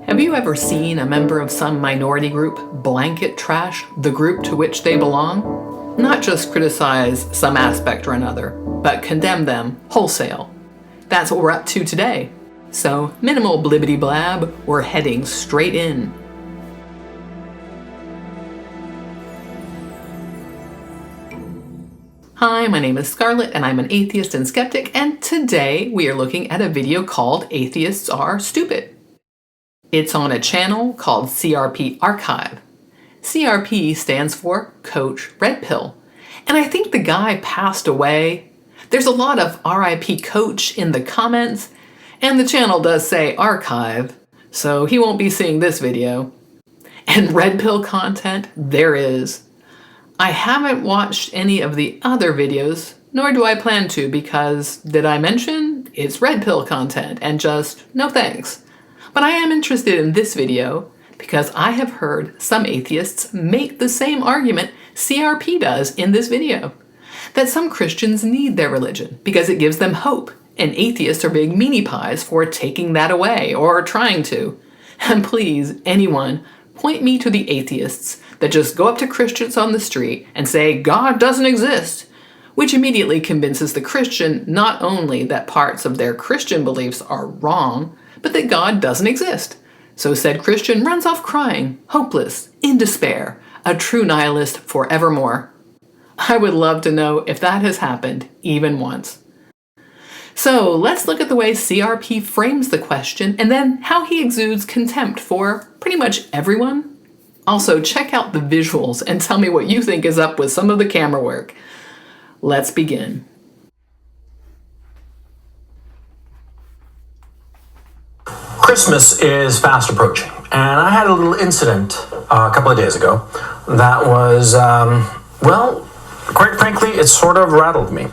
Have you ever seen a member of some minority group blanket trash the group to which they belong? Not just criticize some aspect or another, but condemn them wholesale. That's what we're up to today. So, minimal blibbity blab, we're heading straight in. Hi, my name is Scarlett and I'm an atheist and skeptic, and today we are looking at a video called Atheists Are Stupid. It's on a channel called CRP Archive. CRP stands for Coach Red Pill, and I think the guy passed away. There's a lot of RIP Coach in the comments, and the channel does say archive, so he won't be seeing this video. And Red Pill content, there is. I haven't watched any of the other videos, nor do I plan to, because, did I mention, it's Red Pill content, and just no thanks. But I am interested in this video because I have heard some atheists make the same argument CRP does in this video, that some Christians need their religion because it gives them hope, and atheists are big meanie pies for taking that away, or trying to. And please, anyone, point me to the atheists that just go up to Christians on the street and say, God doesn't exist, which immediately convinces the Christian not only that parts of their Christian beliefs are wrong, but that God doesn't exist. So said Christian runs off crying, hopeless, in despair, a true nihilist forevermore. I would love to know if that has happened even once. So let's look at the way CRP frames the question and then how he exudes contempt for pretty much everyone. Also, check out the visuals and tell me what you think is up with some of the camera work. Let's begin. Christmas is fast approaching, and I had a little incident a couple of days ago that was, well, quite frankly, it sort of rattled me.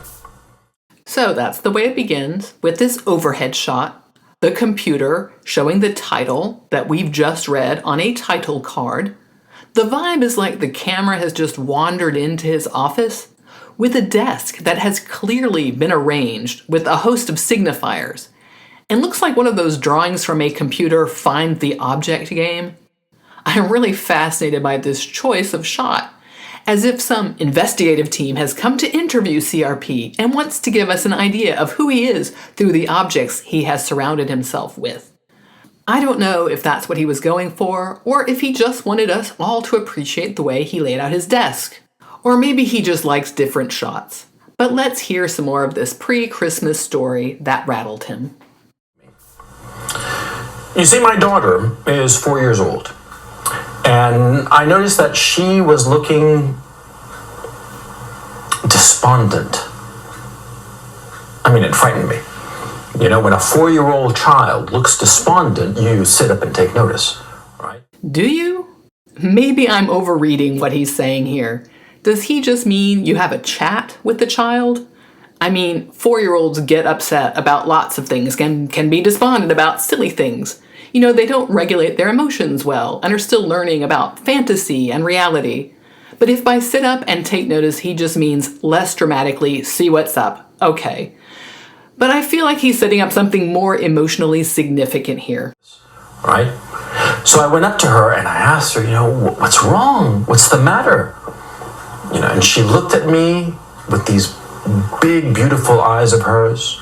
So that's the way it begins, with this overhead shot, the computer showing the title that we've just read on a title card. The vibe is like the camera has just wandered into his office with a desk that has clearly been arranged with a host of signifiers, and looks like one of those drawings from a computer find the object game. I'm really fascinated by this choice of shot, as if some investigative team has come to interview CRP and wants to give us an idea of who he is through the objects he has surrounded himself with. I don't know if that's what he was going for, or if he just wanted us all to appreciate the way he laid out his desk. Or maybe he just likes different shots. But let's hear some more of this pre-Christmas story that rattled him. You see, my daughter is 4 years old, and I noticed that she was looking despondent. I mean, it frightened me. You know, when a 4-year-old child looks despondent, you sit up and take notice, right? Do you? Maybe I'm overreading what he's saying here. Does he just mean you have a chat with the child? I mean, 4-year-olds get upset about lots of things, can be despondent about silly things. You know, they don't regulate their emotions well and are still learning about fantasy and reality. But if by sit up and take notice he just means less dramatically see what's up, okay. But I feel like he's setting up something more emotionally significant here. Right? So I went up to her and I asked her, you know, what's wrong? What's the matter? You know, and she looked at me with these big, beautiful eyes of hers.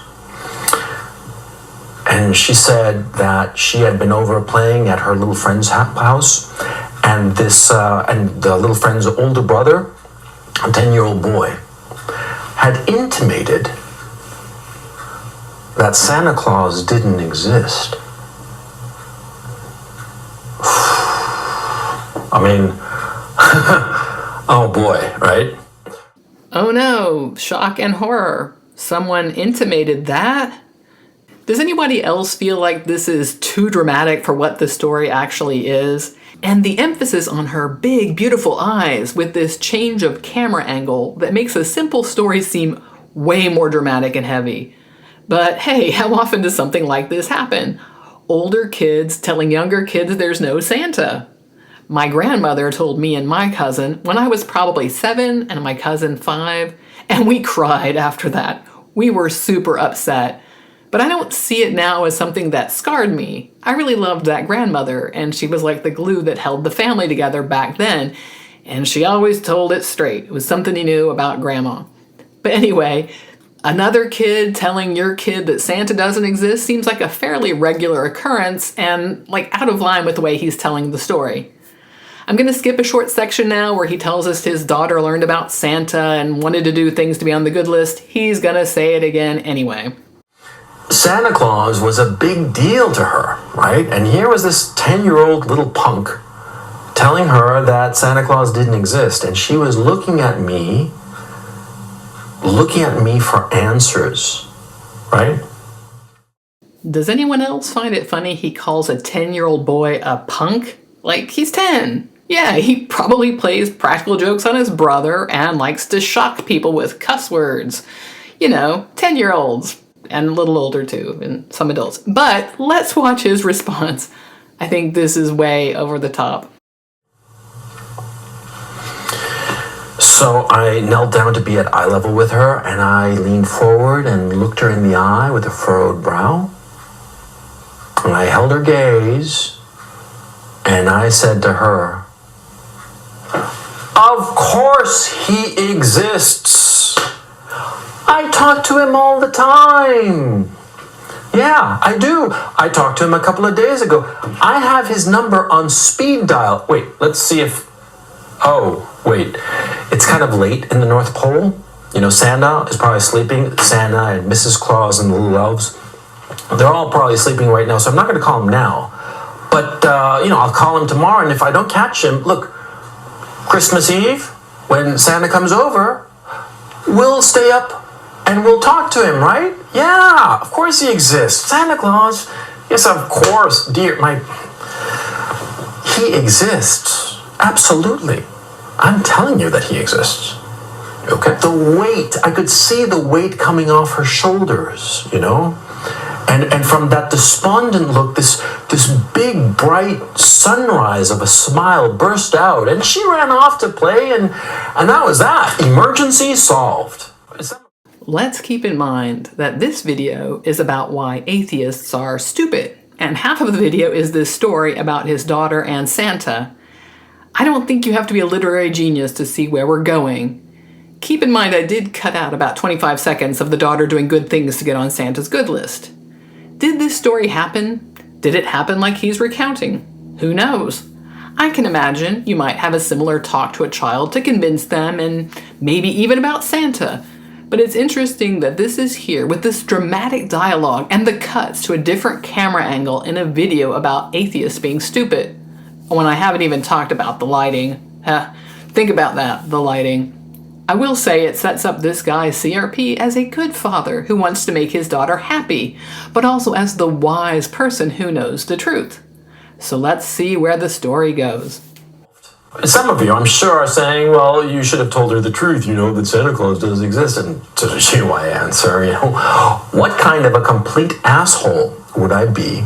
And she said that she had been over playing at her little friend's house, and and the little friend's older brother, a 10-year-old boy, had intimated that Santa Claus didn't exist. I mean, oh boy, right? Oh no, shock and horror. Someone intimated that? Does anybody else feel like this is too dramatic for what the story actually is? And the emphasis on her big, beautiful eyes with this change of camera angle that makes a simple story seem way more dramatic and heavy. But hey, how often does something like this happen? Older kids telling younger kids there's no Santa. My grandmother told me and my cousin when I was probably 7 and my cousin 5, and we cried after that. We were super upset. But I don't see it now as something that scarred me. I really loved that grandmother, and she was like the glue that held the family together back then, and she always told it straight. It was something you knew about Grandma. But anyway, another kid telling your kid that Santa doesn't exist seems like a fairly regular occurrence and like out of line with the way he's telling the story. I'm going to skip a short section now where he tells us his daughter learned about Santa and wanted to do things to be on the good list. He's going to say it again anyway. Santa Claus was a big deal to her, right? And here was this 10-year-old little punk telling her that Santa Claus didn't exist. And she was looking at me for answers, right? Does anyone else find it funny he calls a 10-year-old boy a punk? Like, he's 10. Yeah, he probably plays practical jokes on his brother and likes to shock people with cuss words. 10-year-olds. And a little older too, and some adults. But let's watch his response. I think this is way over the top. So I knelt down to be at eye level with her, and I leaned forward and looked her in the eye with a furrowed brow. And I held her gaze, and I said to her, "Of course he exists. I talk to him all the time. Yeah, I do. I talked to him a couple of days ago. I have his number on speed dial. Wait, let's see if... Oh, wait. It's kind of late in the North Pole. Santa is probably sleeping. Santa and Mrs. Claus and the little elves. They're all probably sleeping right now, so I'm not going to call him now. But, I'll call him tomorrow, and if I don't catch him... Look, Christmas Eve, when Santa comes over, we'll stay up and we'll talk to him, right? Yeah, of course he exists. Santa Claus. Yes, of course, dear. He exists. Absolutely. I'm telling you that he exists. Okay? The weight, I could see the weight coming off her shoulders, And from that despondent look, this big, bright sunrise of a smile burst out, and she ran off to play, and that was that. Emergency solved. Let's keep in mind that this video is about why atheists are stupid, and half of the video is this story about his daughter and Santa. I don't think you have to be a literary genius to see where we're going. Keep in mind I did cut out about 25 seconds of the daughter doing good things to get on Santa's good list. Did this story happen? Did it happen like he's recounting? Who knows? I can imagine you might have a similar talk to a child to convince them, and maybe even about Santa. But it's interesting that this is here with this dramatic dialogue and the cuts to a different camera angle in a video about atheists being stupid. When I haven't even talked about the lighting. Think about that, the lighting. I will say it sets up this guy CRP as a good father who wants to make his daughter happy, but also as the wise person who knows the truth. So let's see where the story goes. Some of you, I'm sure, are saying, well, you should have told her the truth, that Santa Claus does exist. And to she, I answer, what kind of a complete asshole would I be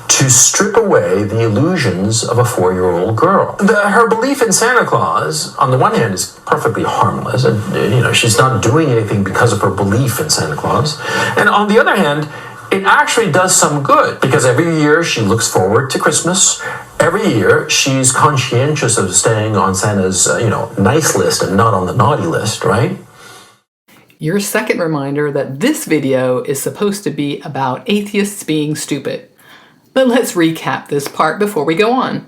to strip away the illusions of a 4-year-old girl? Her belief in Santa Claus, on the one hand, is perfectly harmless. And, she's not doing anything because of her belief in Santa Claus. And on the other hand, it actually does some good, because every year she looks forward to Christmas. Every year she's conscientious of staying on Santa's, nice list and not on the naughty list, right? Your second reminder that this video is supposed to be about atheists being stupid. But let's recap this part before we go on.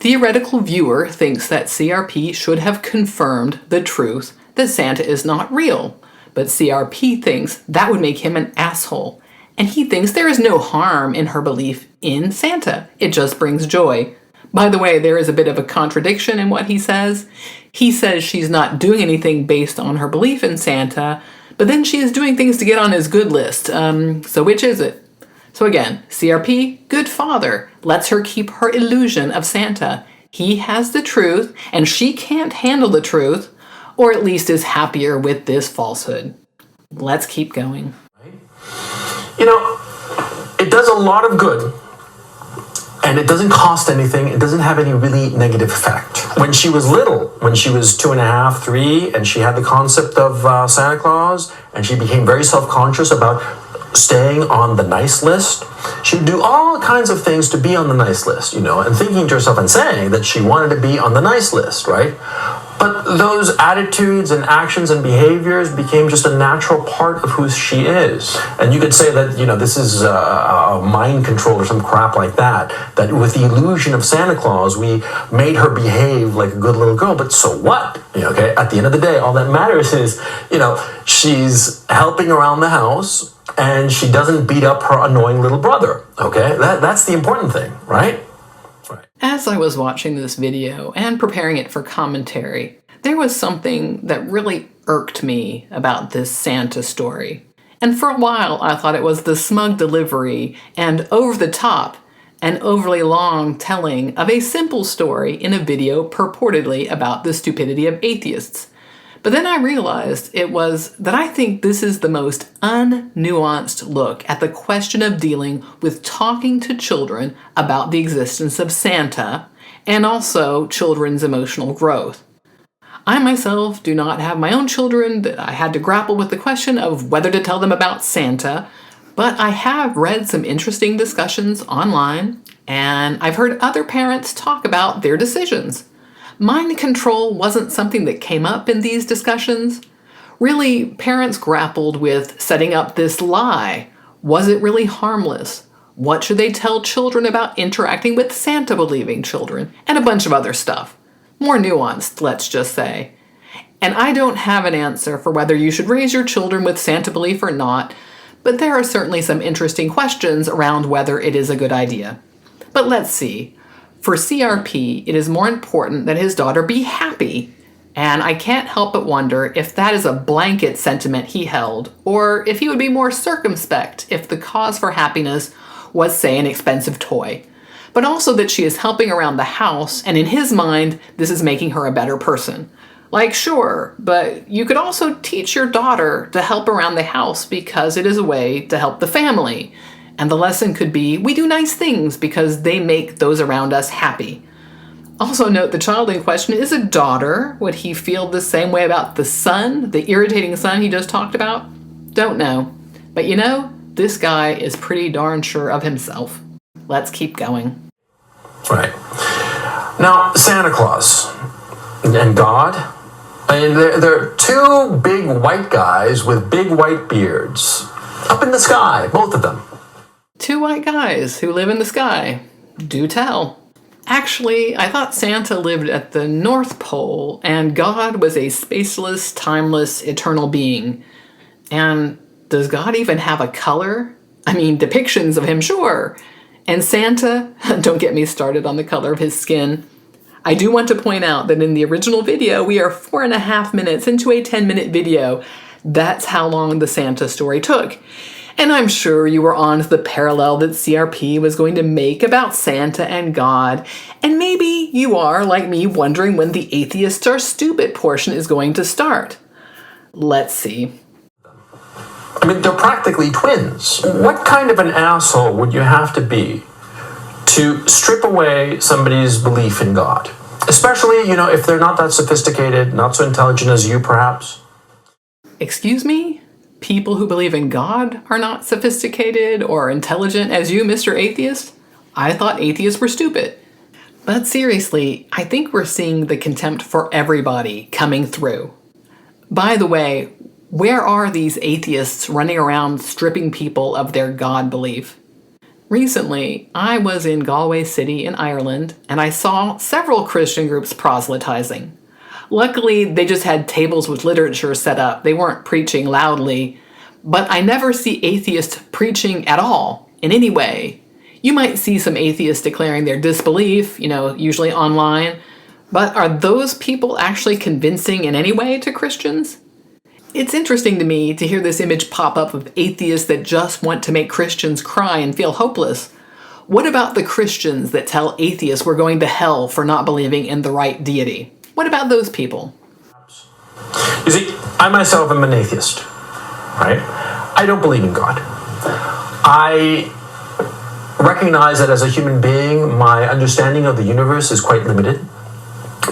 Theoretical viewer thinks that CRP should have confirmed the truth that Santa is not real, but CRP thinks that would make him an asshole. And he thinks there is no harm in her belief in Santa. It just brings joy. By the way, there is a bit of a contradiction in what he says. He says she's not doing anything based on her belief in Santa, but then she is doing things to get on his good list. So which is it? So again, CRP, good father, lets her keep her illusion of Santa. He has the truth, and she can't handle the truth, or at least is happier with this falsehood. Let's keep going. It does a lot of good, and it doesn't cost anything. It doesn't have any really negative effect. When she was little, when she was 2.5, 3, and she had the concept of Santa Claus, and she became very self-conscious about staying on the nice list. She would do all kinds of things to be on the nice list, and thinking to herself and saying that she wanted to be on the nice list, right? But those attitudes and actions and behaviors became just a natural part of who she is. And you could say that, this is a mind control or some crap like that, that with the illusion of Santa Claus, we made her behave like a good little girl. But so what? Okay, at the end of the day, all that matters is, she's helping around the house and she doesn't beat up her annoying little brother. Okay, that's the important thing, right? As I was watching this video and preparing it for commentary, there was something that really irked me about this Santa story. And for a while, I thought it was the smug delivery and over-the-top and overly long telling of a simple story in a video purportedly about the stupidity of atheists. But then I realized it was that I think this is the most unnuanced look at the question of dealing with talking to children about the existence of Santa and also children's emotional growth. I myself do not have my own children that I had to grapple with the question of whether to tell them about Santa, but I have read some interesting discussions online, and I've heard other parents talk about their decisions. Mind control wasn't something that came up in these discussions. Really, parents grappled with setting up this lie. Was it really harmless? What should they tell children about interacting with Santa-believing children? And a bunch of other stuff. More nuanced, let's just say. And I don't have an answer for whether you should raise your children with Santa belief or not, but there are certainly some interesting questions around whether it is a good idea. But let's see. For CRP, it is more important that his daughter be happy, and I can't help but wonder if that is a blanket sentiment he held, or if he would be more circumspect if the cause for happiness was, say, an expensive toy. But also that she is helping around the house, and in his mind, this is making her a better person. Like, sure, but you could also teach your daughter to help around the house because it is a way to help the family. And the lesson could be, we do nice things because they make those around us happy. Also note the child in question is a daughter. Would he feel the same way about the son, the irritating son he just talked about? Don't know. But this guy is pretty darn sure of himself. Let's keep going. Right. Now, Santa Claus and God, they're two big white guys with big white beards. Up in the sky, both of them. Two white guys who live in the sky. Do tell. Actually, I thought Santa lived at the North Pole and God was a spaceless, timeless, eternal being. And does God even have a color? I mean, depictions of him, sure. And Santa, don't get me started on the color of his skin. I do want to point out that in the original video, we are 4.5 minutes into a 10-minute video. That's how long the Santa story took. And I'm sure you were on to the parallel that CRP was going to make about Santa and God. And maybe you are, like me, wondering when the atheists are stupid portion is going to start. Let's see. I mean, they're practically twins. What kind of an asshole would you have to be to strip away somebody's belief in God? Especially, if they're not that sophisticated, not so intelligent as you, perhaps. Excuse me? People who believe in God are not sophisticated or intelligent as you, Mr. Atheist? I thought atheists were stupid. But seriously, I think we're seeing the contempt for everybody coming through. By the way, where are these atheists running around stripping people of their God belief? Recently, I was in Galway City in Ireland, and I saw several Christian groups proselytizing. Luckily, they just had tables with literature set up. They weren't preaching loudly. But I never see atheists preaching at all, in any way. You might see some atheists declaring their disbelief, usually online. But are those people actually convincing in any way to Christians? It's interesting to me to hear this image pop up of atheists that just want to make Christians cry and feel hopeless. What about the Christians that tell atheists we're going to hell for not believing in the right deity? What about those people? You see, I myself am an atheist, right? I don't believe in God. I recognize that as a human being, my understanding of the universe is quite limited,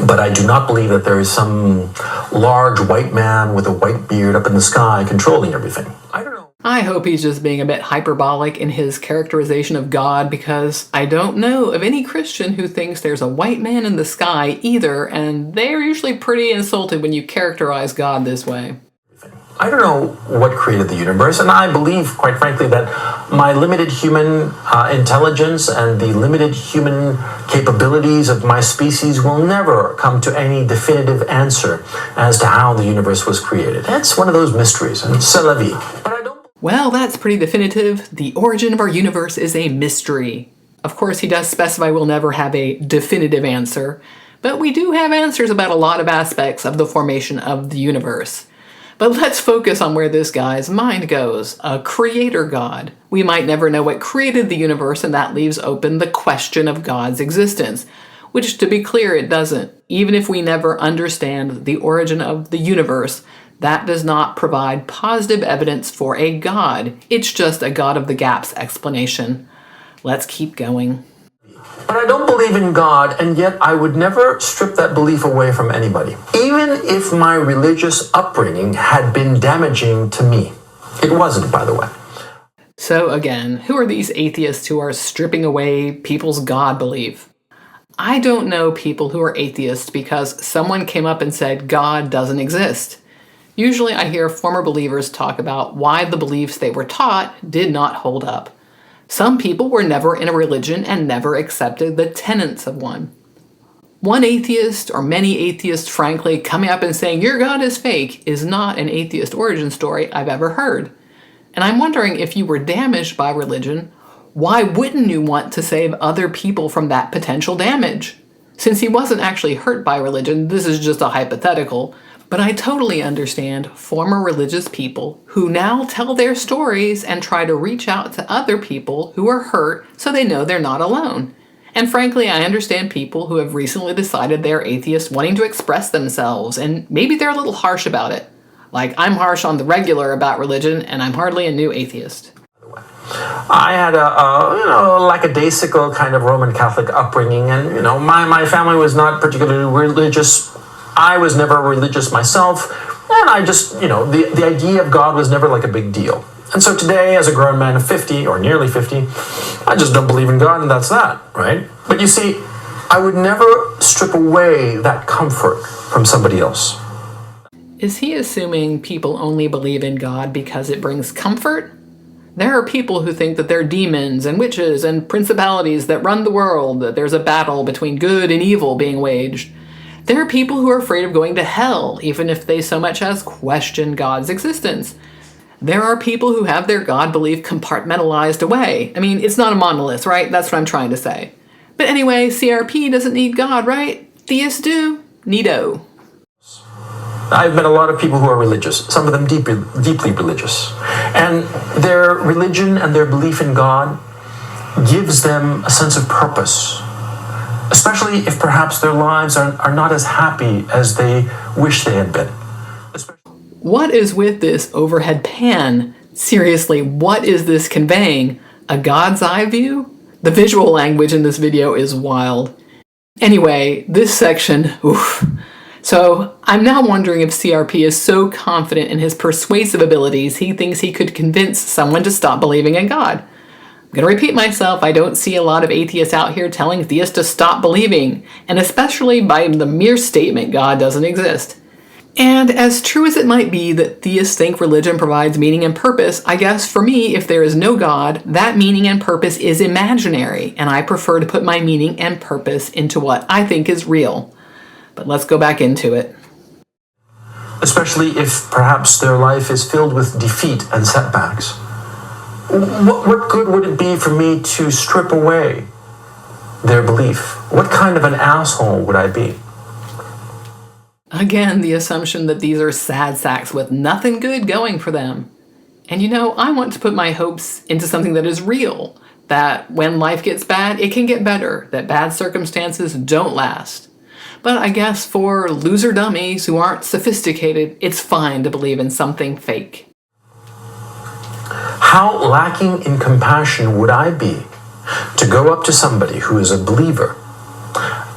but I do not believe that there is some large white man with a white beard up in the sky controlling everything. I don't know. I hope he's just being a bit hyperbolic in his characterization of God, because I don't know of any Christian who thinks there's a white man in the sky either, and they're usually pretty insulted when you characterize God this way. I don't know what created the universe, and I believe, quite frankly, that my limited human intelligence and the limited human capabilities of my species will never come to any definitive answer as to how the universe was created. That's one of those mysteries, and c'est la vie. But I don't. Well, that's pretty definitive. The origin of our universe is a mystery. Of course, he does specify we'll never have a definitive answer, but we do have answers about a lot of aspects of the formation of the universe. But let's focus on where this guy's mind goes. A creator God. We might never know what created the universe, and that leaves open the question of God's existence. Which, to be clear, it doesn't. Even if we never understand the origin of the universe, that does not provide positive evidence for a God. It's just a God of the gaps explanation. Let's keep going. But I don't believe in God, and yet I would never strip that belief away from anybody, even if my religious upbringing had been damaging to me. It wasn't, by the way. So again, who are these atheists who are stripping away people's God belief? I don't know people who are atheists because someone came up and said God doesn't exist. Usually I hear former believers talk about why the beliefs they were taught did not hold up. Some people were never in a religion and never accepted the tenets of one. One atheist, or many atheists frankly, coming up and saying your God is fake is not an atheist origin story I've ever heard. And I'm wondering, if you were damaged by religion, why wouldn't you want to save other people from that potential damage? Since he wasn't actually hurt by religion, this is just a hypothetical, but I totally understand former religious people who now tell their stories and try to reach out to other people who are hurt so they know they're not alone. And frankly, I understand people who have recently decided they're atheists wanting to express themselves, and maybe they're a little harsh about it. Like, I'm harsh on the regular about religion, and I'm hardly a new atheist. I had a lackadaisical kind of Roman Catholic upbringing, and my family was not particularly religious. I was never religious myself, and I just, the idea of God was never like a big deal. And so today, as a grown man of 50, or nearly 50, I just don't believe in God, and that's that, right? But you see, I would never strip away that comfort from somebody else. Is he assuming people only believe in God because it brings comfort? There are people who think that there are demons and witches and principalities that run the world, that there's a battle between good and evil being waged. There are people who are afraid of going to hell, even if they so much as question God's existence. There are people who have their God belief compartmentalized away. I mean, it's not a monolith, right? That's what I'm trying to say. But anyway, CRP doesn't need God, right? Theists do. Neato. I've met a lot of people who are religious, some of them deeply religious. And their religion and their belief in God gives them a sense of purpose, especially if perhaps their lives are not as happy as they wish they had been. What is with this overhead pan? Seriously, what is this conveying? A God's eye view? The visual language in this video is wild. Anyway, this section, oof. So I'm now wondering if CRP is so confident in his persuasive abilities he thinks he could convince someone to stop believing in God. I'm going to repeat myself, I don't see a lot of atheists out here telling theists to stop believing, and especially by the mere statement God doesn't exist. And as true as it might be that theists think religion provides meaning and purpose, I guess for me, if there is no God, that meaning and purpose is imaginary, and I prefer to put my meaning and purpose into what I think is real. But let's go back into it. Especially if perhaps their life is filled with defeat and setbacks. What good would it be for me to strip away their belief? What kind of an asshole would I be? Again, the assumption that these are sad sacks with nothing good going for them. And I want to put my hopes into something that is real, that when life gets bad, it can get better, that bad circumstances don't last. But I guess for loser dummies who aren't sophisticated, it's fine to believe in something fake. How lacking in compassion would I be to go up to somebody who is a believer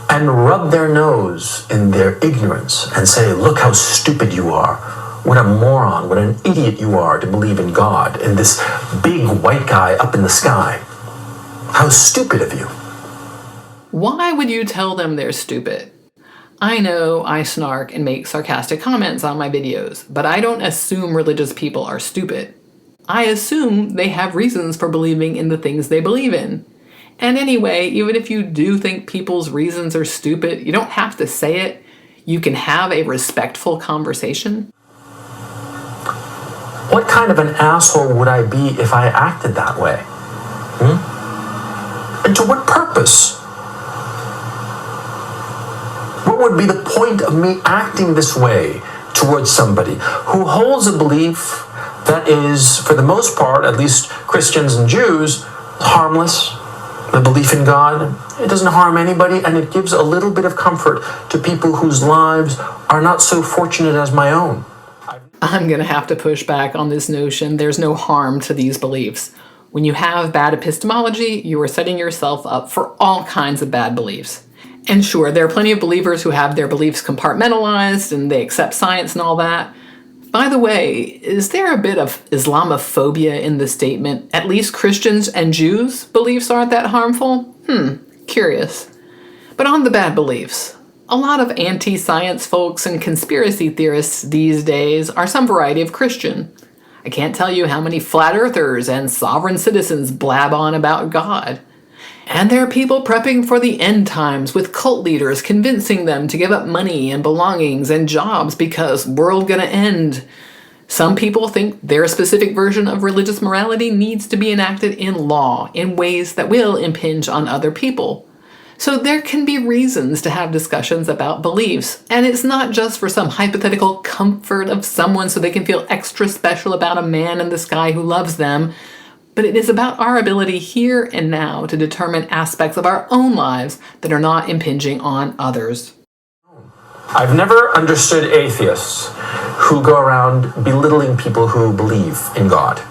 and rub their nose in their ignorance and say, look how stupid you are. What a moron, what an idiot you are to believe in God and this big white guy up in the sky. How stupid of you. Why would you tell them they're stupid? I know I snark and make sarcastic comments on my videos, but I don't assume religious people are stupid. I assume they have reasons for believing in the things they believe in. And anyway, even if you do think people's reasons are stupid, you don't have to say it. You can have a respectful conversation. What kind of an asshole would I be if I acted that way? And to what purpose? What would be the point of me acting this way towards somebody who holds a belief that is, for the most part, at least Christians and Jews, harmless? The belief in God, it doesn't harm anybody, and it gives a little bit of comfort to people whose lives are not so fortunate as my own. I'm going to have to push back on this notion there's no harm to these beliefs. When you have bad epistemology, you are setting yourself up for all kinds of bad beliefs. And sure, there are plenty of believers who have their beliefs compartmentalized and they accept science and all that. By the way, is there a bit of Islamophobia in the statement, at least Christians and Jews' beliefs aren't that harmful? Curious. But on the bad beliefs, a lot of anti-science folks and conspiracy theorists these days are some variety of Christian. I can't tell you how many flat earthers and sovereign citizens blab on about God. And there are people prepping for the end times with cult leaders convincing them to give up money and belongings and jobs because world gonna end. Some people think their specific version of religious morality needs to be enacted in law in ways that will impinge on other people. So there can be reasons to have discussions about beliefs, and it's not just for some hypothetical comfort of someone so they can feel extra special about a man in the sky who loves them, but it is about our ability here and now to determine aspects of our own lives that are not impinging on others. I've never understood atheists who go around belittling people who believe in God.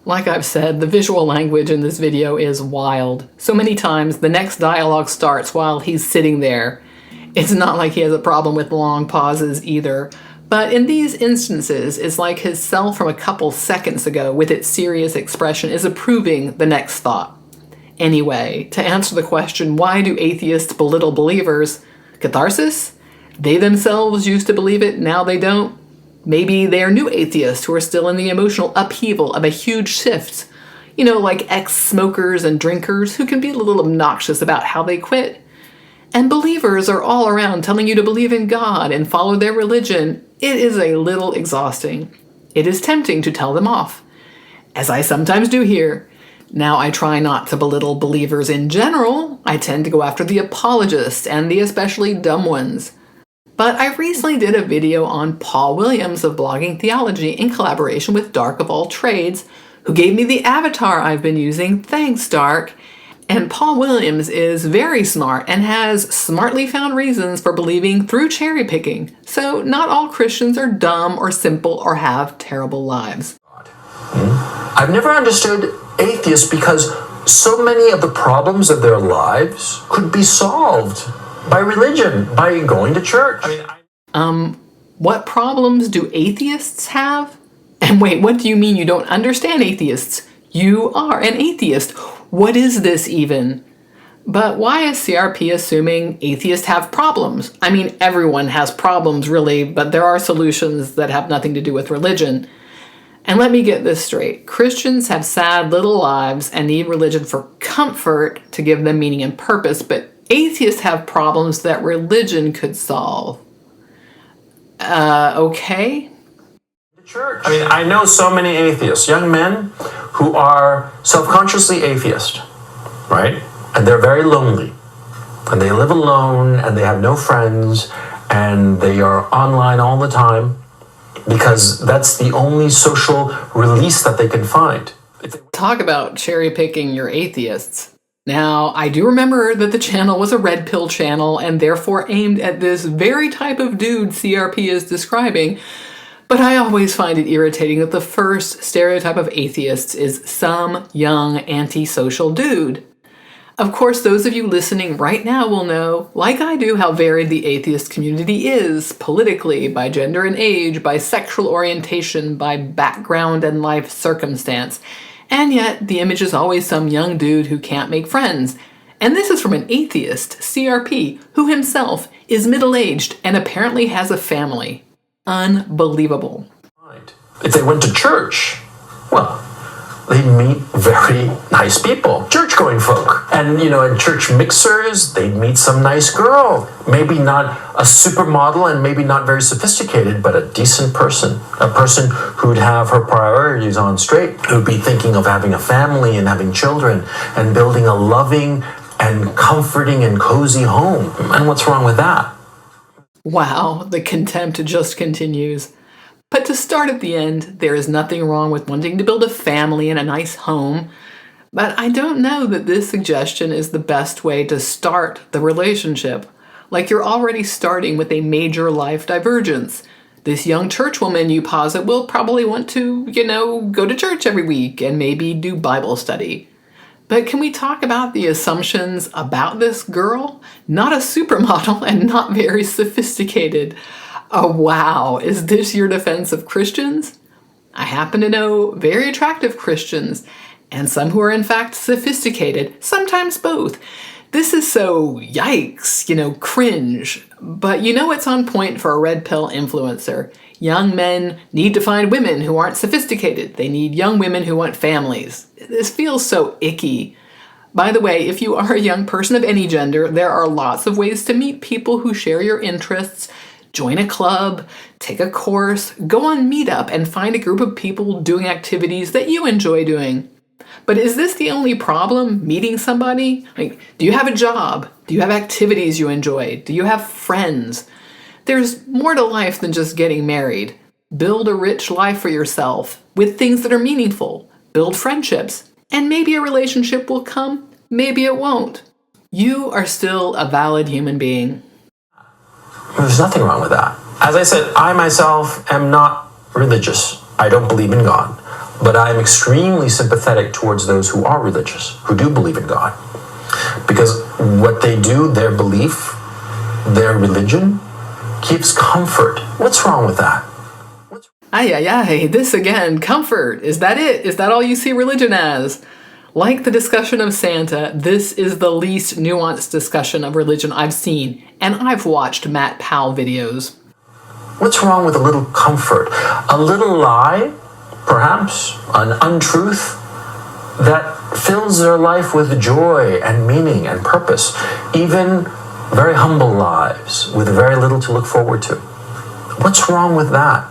Like I've said, the visual language in this video is wild. So many times the next dialogue starts while he's sitting there. It's not like he has a problem with long pauses either. But in these instances, it's like his self from a couple seconds ago with its serious expression is approving the next thought. Anyway, to answer the question, why do atheists belittle believers? Catharsis? They themselves used to believe it, now they don't. Maybe they are new atheists who are still in the emotional upheaval of a huge shift. You know, like ex-smokers and drinkers who can be a little obnoxious about how they quit. And believers are all around telling you to believe in God and follow their religion. It is a little exhausting. It is tempting to tell them off, as I sometimes do here. Now, I try not to belittle believers in general. I tend to go after the apologists and the especially dumb ones. But I recently did a video on Paul Williams of Blogging Theology in collaboration with Dark of All Trades, who gave me the avatar I've been using. Thanks, Dark. And Paul Williams is very smart and has smartly found reasons for believing through cherry picking. So not all Christians are dumb or simple or have terrible lives. I've never understood atheists because so many of the problems of their lives could be solved by religion, by going to church. What problems do atheists have? And wait, what do you mean you don't understand atheists? You are an atheist. What is this even? But why is CRP assuming atheists have problems? I mean, everyone has problems, really, but there are solutions that have nothing to do with religion. And let me get this straight. Christians have sad little lives and need religion for comfort to give them meaning and purpose, but atheists have problems that religion could solve. Okay? Church. I know so many atheists, young men who are self-consciously atheist, right? And they're very lonely. And they live alone, and they have no friends, and they are online all the time because that's the only social release that they can find. Talk about cherry picking your atheists. Now, I do remember that the channel was a red pill channel and therefore aimed at this very type of dude CRP is describing, but I always find it irritating that the first stereotype of atheists is some young antisocial dude. Of course, those of you listening right now will know, like I do, how varied the atheist community is politically, by gender and age, by sexual orientation, by background and life circumstance. And yet, the image is always some young dude who can't make friends. And this is from an atheist, CRP, who himself is middle-aged and apparently has a family. Unbelievable. If they went to church, well, they'd meet very nice people, church-going folk. And, at church mixers, they'd meet some nice girl. Maybe not a supermodel and maybe not very sophisticated, but a decent person. A person who'd have her priorities on straight, who'd be thinking of having a family and having children and building a loving and comforting and cozy home. And what's wrong with that? Wow, the contempt just continues. But to start at the end, there is nothing wrong with wanting to build a family and a nice home. But I don't know that this suggestion is the best way to start the relationship. Like you're already starting with a major life divergence. This young churchwoman you posit will probably want to, go to church every week and maybe do Bible study. But can we talk about the assumptions about this girl? Not a supermodel and not very sophisticated. Oh, wow, is this your defense of Christians? I happen to know very attractive Christians, and some who are in fact sophisticated, sometimes both. This is so yikes, cringe. But it's on point for a red pill influencer. Young men need to find women who aren't sophisticated. They need young women who want families. This feels so icky. By the way, if you are a young person of any gender, there are lots of ways to meet people who share your interests. Join a club, take a course, go on Meetup and find a group of people doing activities that you enjoy doing. But is this the only problem, meeting somebody? Do you have a job? Do you have activities you enjoy? Do you have friends? There's more to life than just getting married. Build a rich life for yourself with things that are meaningful. Build friendships. And maybe a relationship will come, maybe it won't. You are still a valid human being. There's nothing wrong with that. As I said, I myself am not religious. I don't believe in God. But I'm extremely sympathetic towards those who are religious, who do believe in God. Because what they do, their belief, their religion, gives comfort. What's wrong with that? Ay, this again, comfort. Is that it? Is that all you see religion as? Like the discussion of Santa, this is the least nuanced discussion of religion I've seen, and I've watched Matt Powell videos. What's wrong with a little comfort? A little lie, perhaps, an untruth that fills their life with joy and meaning and purpose, even very humble lives with very little to look forward to. What's wrong with that?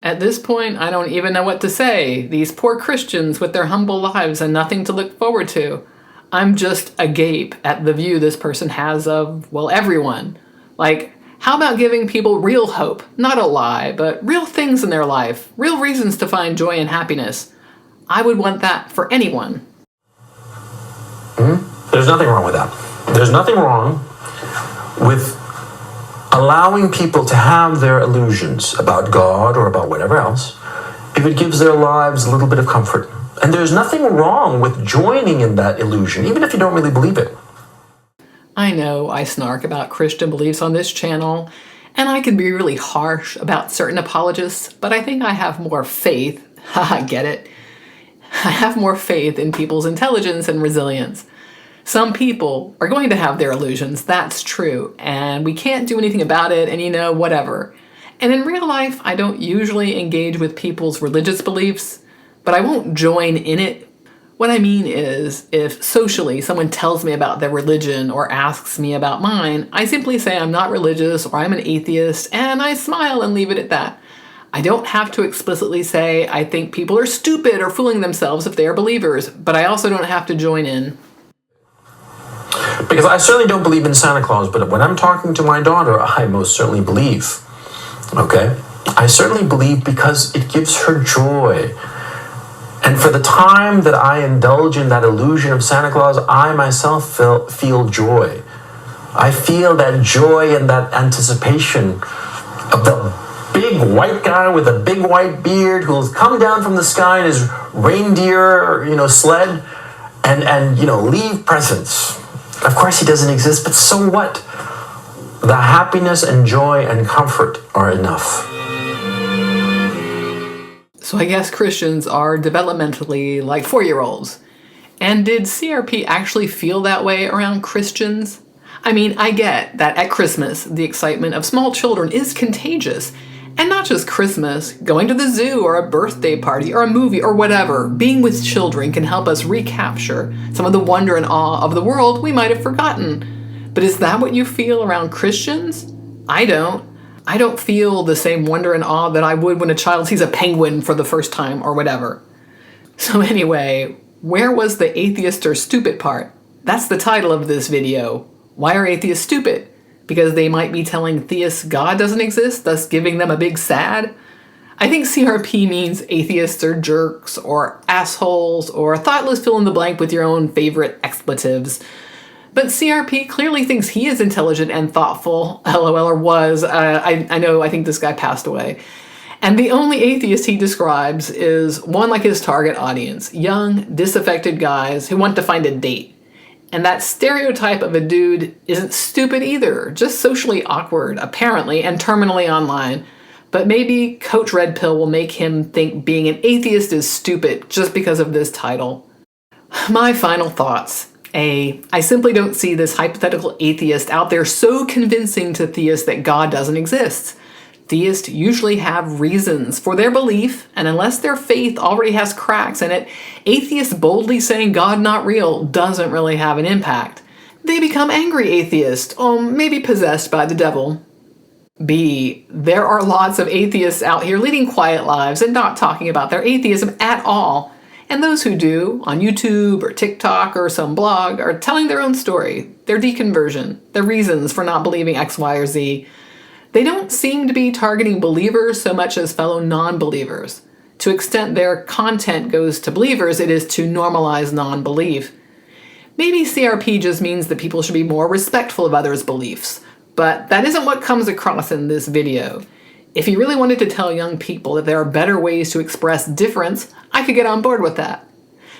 At this point, I don't even know what to say. These poor Christians with their humble lives and nothing to look forward to. I'm just agape at the view this person has of, everyone. How about giving people real hope? Not a lie, but real things in their life. Real reasons to find joy and happiness. I would want that for anyone. There's nothing wrong with that. There's nothing wrong with allowing people to have their illusions about God or about whatever else, if it gives their lives a little bit of comfort. And there's nothing wrong with joining in that illusion, even if you don't really believe it. I know I snark about Christian beliefs on this channel, and I can be really harsh about certain apologists, but I think I have more faith. Haha, get it? I have more faith in people's intelligence and resilience. Some people are going to have their illusions, that's true, and we can't do anything about it, and whatever. And in real life, I don't usually engage with people's religious beliefs, but I won't join in it. What I mean is, if socially someone tells me about their religion or asks me about mine, I simply say I'm not religious or I'm an atheist, and I smile and leave it at that. I don't have to explicitly say I think people are stupid or fooling themselves if they are believers, but I also don't have to join in. Because I certainly don't believe in Santa Claus, but when I'm talking to my daughter, I most certainly believe. Okay? I certainly believe because it gives her joy. And for the time that I indulge in that illusion of Santa Claus, I myself feel joy. I feel that joy and that anticipation of the big white guy with a big white beard who'll come down from the sky in his reindeer, sled, and leave presents. Of course he doesn't exist, but so what? The happiness and joy and comfort are enough. So I guess Christians are developmentally like 4-year-olds. And did CRP actually feel that way around Christians? I mean, I get that at Christmas, the excitement of small children is contagious. And not just Christmas, going to the zoo or a birthday party or a movie or whatever, being with children can help us recapture some of the wonder and awe of the world we might have forgotten. But is that what you feel around Christians? I don't. I don't feel the same wonder and awe that I would when a child sees a penguin for the first time or whatever. So anyway, where was the atheist or stupid part? That's the title of this video. Why are atheists stupid? Because they might be telling theists God doesn't exist, thus giving them a big sad? I think CRP means atheists are jerks or assholes or thoughtless, fill in the blank with your own favorite expletives. But CRP clearly thinks he is intelligent and thoughtful, LOL, or was. I think this guy passed away. And the only atheist he describes is one like his target audience, young, disaffected guys who want to find a date. And that stereotype of a dude isn't stupid either, just socially awkward, apparently, and terminally online. But maybe Coach Red Pill will make him think being an atheist is stupid just because of this title. My final thoughts. I simply don't see this hypothetical atheist out there so convincing to theists that God doesn't exist. Theists usually have reasons for their belief, and unless their faith already has cracks in it, atheists boldly saying God not real doesn't really have an impact. They become angry atheists, maybe possessed by the devil. B, there are lots of atheists out here leading quiet lives and not talking about their atheism at all. And those who do, on YouTube or TikTok or some blog, are telling their own story, their deconversion, their reasons for not believing X, Y, or Z. They don't seem to be targeting believers so much as fellow non-believers. To the extent their content goes to believers, it is to normalize non-belief. Maybe CRP just means that people should be more respectful of others' beliefs, but that isn't what comes across in this video. If he really wanted to tell young people that there are better ways to express difference, I could get on board with that.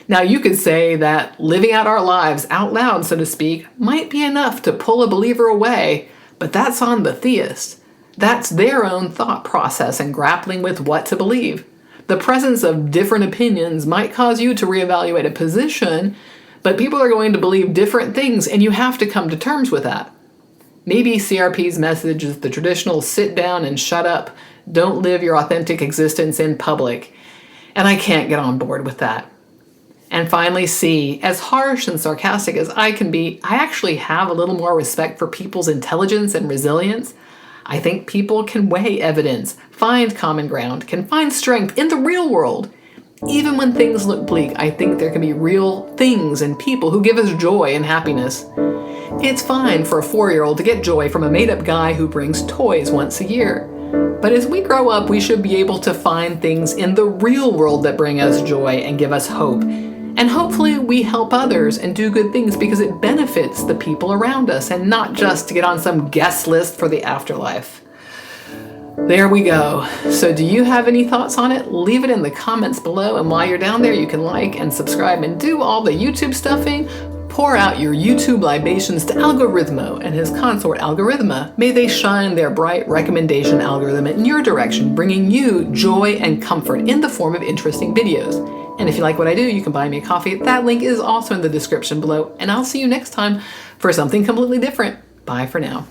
Now you could say that living out our lives out loud, so to speak, might be enough to pull a believer away, but that's on the theist. That's their own thought process and grappling with what to believe. The presence of different opinions might cause you to reevaluate a position, but people are going to believe different things and you have to come to terms with that. Maybe CRP's message is the traditional sit down and shut up, don't live your authentic existence in public, and I can't get on board with that. And finally, C, as harsh and sarcastic as I can be, I actually have a little more respect for people's intelligence and resilience. I think people can weigh evidence, find common ground, can find strength in the real world. Even when things look bleak, I think there can be real things and people who give us joy and happiness. It's fine for a 4-year-old to get joy from a made-up guy who brings toys once a year. But as we grow up, we should be able to find things in the real world that bring us joy and give us hope. And hopefully we help others and do good things because it benefits the people around us and not just to get on some guest list for the afterlife. There we go. So do you have any thoughts on it? Leave it in the comments below, and while you're down there you can like and subscribe and do all the YouTube stuffing. Pour out your YouTube libations to Algorithmo and his consort Algorithma. May they shine their bright recommendation algorithm in your direction, bringing you joy and comfort in the form of interesting videos. And if you like what I do, you can buy me a coffee. That link is also in the description below, and I'll see you next time for something completely different. Bye for now.